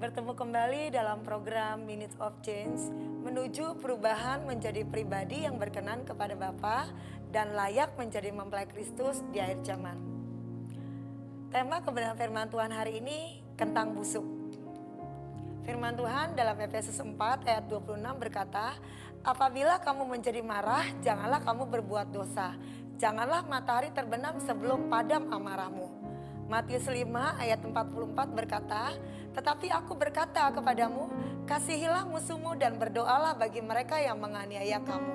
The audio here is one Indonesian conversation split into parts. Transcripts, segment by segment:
Bertemu kembali dalam program Minutes of Change menuju perubahan menjadi pribadi yang berkenan kepada Bapa dan layak menjadi mempelai Kristus di akhir zaman. Tema kebenaran firman Tuhan hari ini kentang busuk. Firman Tuhan dalam Efesus 4 ayat 26 berkata, apabila kamu menjadi marah, janganlah kamu berbuat dosa. Janganlah matahari terbenam sebelum padam amarahmu. Matius 5 ayat 44 berkata, tetapi aku berkata kepadamu, kasihilah musuhmu dan berdoalah bagi mereka yang menganiaya kamu.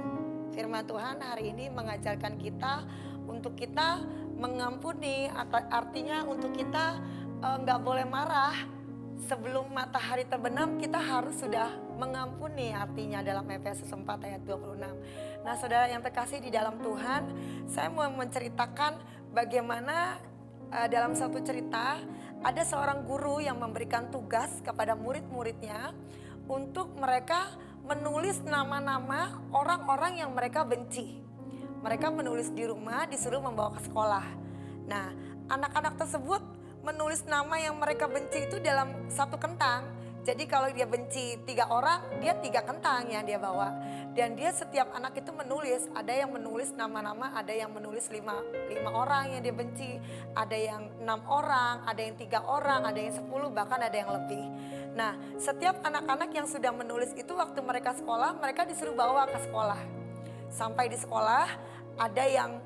Firman Tuhan hari ini mengajarkan kita untuk kita mengampuni, artinya untuk kita nggak boleh marah. Sebelum matahari terbenam kita harus sudah mengampuni, artinya dalam Efesus 4 ayat 26. Nah saudara yang terkasih di dalam Tuhan, saya mau menceritakan bagaimana dalam satu cerita ada seorang guru yang memberikan tugas kepada murid-muridnya untuk mereka menulis nama-nama orang-orang yang mereka benci. Mereka menulis di rumah, disuruh membawa ke sekolah. Nah, anak-anak tersebut menulis nama yang mereka benci itu dalam satu kentang. Jadi kalau dia benci 3 orang, dia 3 kentang yang dia bawa. Dan dia setiap anak itu menulis, ada yang menulis nama-nama, ada yang menulis 5 orang yang dia benci. Ada yang 6 orang, ada yang 3 orang, ada yang 10, bahkan ada yang lebih. Nah setiap anak-anak yang sudah menulis itu waktu mereka sekolah, mereka disuruh bawa ke sekolah. Sampai di sekolah ada yang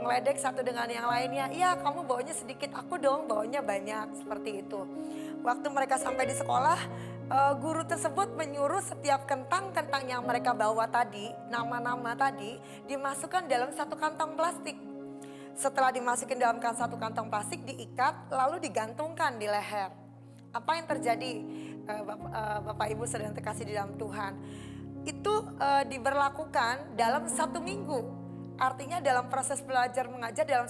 ngeledek satu dengan yang lainnya. Iya kamu bawanya sedikit, aku dong bawanya banyak, seperti itu. Waktu mereka sampai di sekolah, guru tersebut menyuruh setiap kentang-kentang yang mereka bawa tadi, nama-nama tadi, dimasukkan dalam satu kantong plastik. Setelah dimasukin dalam satu kantong plastik, diikat lalu digantungkan di leher. Apa yang terjadi Bapak Ibu saudara yang terkasih di dalam Tuhan? Itu diberlakukan dalam 1 minggu. Artinya dalam proses belajar mengajar dalam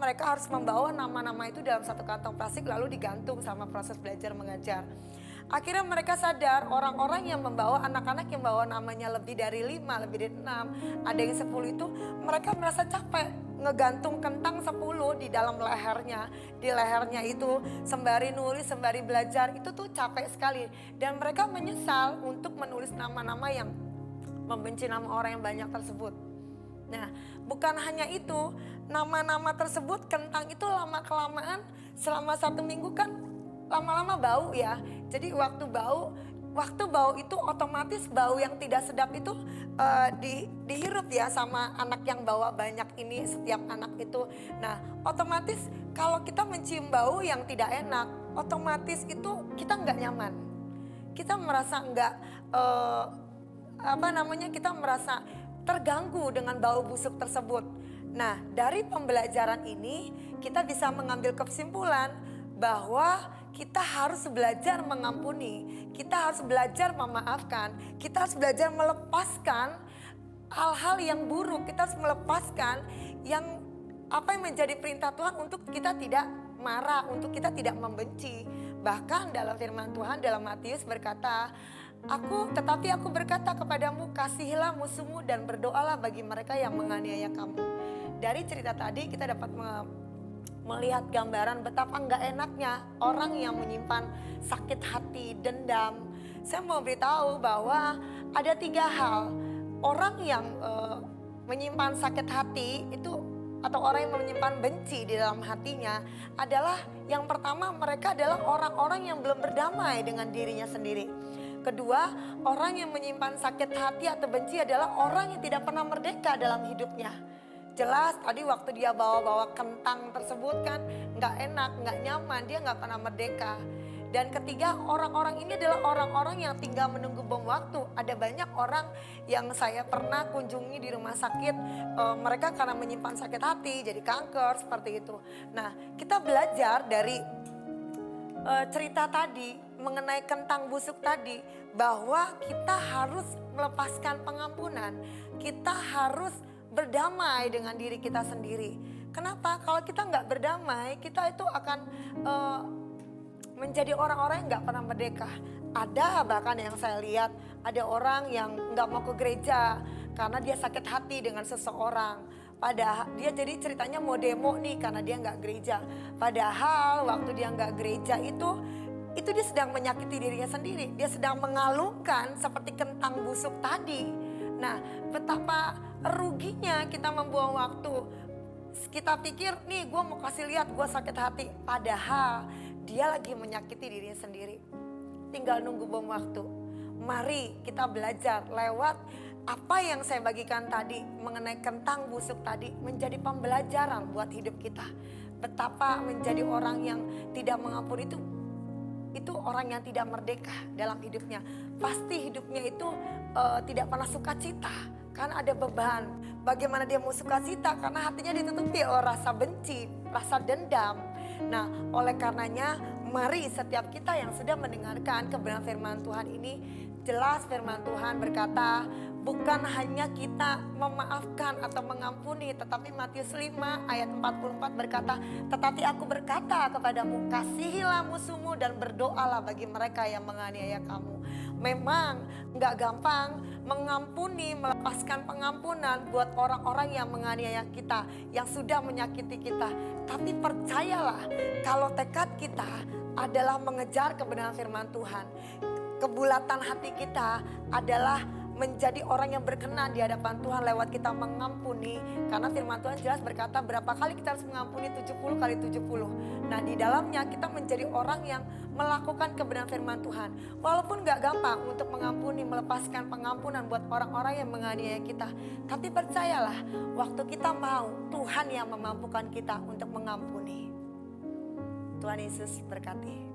mereka harus membawa nama-nama itu dalam satu kantong plastik lalu digantung sama proses belajar mengajar. Akhirnya mereka sadar orang-orang yang membawa anak-anak yang bawa namanya lebih dari 5, lebih dari 6, ada yang 10 itu mereka merasa capek ngegantung kentang 10 di dalam lehernya. Di lehernya itu sembari nulis, sembari belajar itu tuh capek sekali. Dan mereka menyesal untuk menulis nama-nama yang membenci nama orang yang banyak tersebut. Nah bukan hanya itu, nama-nama tersebut kentang itu lama-kelamaan selama 1 minggu kan lama-lama bau ya. Jadi waktu bau itu otomatis bau yang tidak sedap itu dihirup ya sama anak yang bawa banyak ini, setiap anak itu. Nah otomatis kalau kita mencium bau yang tidak enak, otomatis itu kita nggak nyaman. Kita merasa kita merasa terganggu dengan bau busuk tersebut. Nah dari pembelajaran ini kita bisa mengambil kesimpulan bahwa kita harus belajar mengampuni, kita harus belajar memaafkan, kita harus belajar melepaskan hal-hal yang buruk, kita harus melepaskan yang menjadi perintah Tuhan untuk kita tidak marah, untuk kita tidak membenci. Bahkan dalam firman Tuhan dalam Matius berkata, tetapi aku berkata kepadamu, kasihilah musuhmu dan berdoalah bagi mereka yang menganiaya kamu. Dari cerita tadi kita dapat melihat gambaran betapa enggak enaknya orang yang menyimpan sakit hati, dendam. Saya mau beritahu bahwa ada 3 hal. Orang yang menyimpan sakit hati itu atau orang yang menyimpan benci di dalam hatinya adalah yang pertama, mereka adalah orang-orang yang belum berdamai dengan dirinya sendiri. Kedua, orang yang menyimpan sakit hati atau benci adalah orang yang tidak pernah merdeka dalam hidupnya. Jelas tadi waktu dia bawa-bawa kentang tersebut kan gak enak, gak nyaman, dia gak pernah merdeka. Dan ketiga, orang-orang ini adalah orang-orang yang tinggal menunggu bom waktu. Ada banyak orang yang saya pernah kunjungi di rumah sakit, mereka karena menyimpan sakit hati jadi kanker seperti itu. Nah kita belajar dari cerita tadi mengenai kentang busuk tadi bahwa kita harus melepaskan pengampunan, kita harus berdamai dengan diri kita sendiri. Kenapa? Kalau kita nggak berdamai, kita itu akan menjadi orang-orang yang nggak pernah merdeka. Ada bahkan yang saya lihat, ada orang yang nggak mau ke gereja karena dia sakit hati dengan seseorang. Padahal dia jadi ceritanya mau demo nih karena dia nggak gereja. Padahal waktu dia nggak gereja itu itu dia sedang menyakiti dirinya sendiri. Dia sedang mengalungkan seperti kentang busuk tadi. Nah, betapa ruginya kita membuang waktu. Kita pikir nih gue mau kasih lihat gue sakit hati. Padahal dia lagi menyakiti dirinya sendiri. Tinggal nunggu bom waktu. Mari kita belajar lewat apa yang saya bagikan tadi mengenai kentang busuk tadi menjadi pembelajaran buat hidup kita. Betapa menjadi orang yang tidak mengampuni itu orang yang tidak merdeka dalam hidupnya. Pasti hidupnya itu tidak pernah sukacita. Kan ada beban. Bagaimana dia mau sukacita? Karena hatinya ditutupi oleh rasa benci, rasa dendam. Nah, oleh karenanya mari setiap kita yang sudah mendengarkan kebenaran firman Tuhan ini, jelas firman Tuhan berkata, bukan hanya kita memaafkan atau mengampuni, tetapi Matius 5 ayat 44 berkata, tetapi aku berkata kepadamu, kasihilah musuhmu dan berdoalah bagi mereka yang menganiaya kamu. Memang gak gampang mengampuni, melepaskan pengampunan buat orang-orang yang menganiaya kita, yang sudah menyakiti kita. Tapi percayalah, kalau tekad kita adalah mengejar kebenaran firman Tuhan, kebulatan hati kita adalah menjadi orang yang berkenan di hadapan Tuhan lewat kita mengampuni. Karena firman Tuhan jelas berkata berapa kali kita harus mengampuni, 70 kali 70. Nah, di dalamnya kita menjadi orang yang melakukan kebenaran firman Tuhan. Walaupun gak gampang untuk mengampuni, melepaskan pengampunan buat orang-orang yang menganiaya kita. Tapi percayalah, waktu kita mau, Tuhan yang memampukan kita untuk mengampuni. Tuhan Yesus berkati.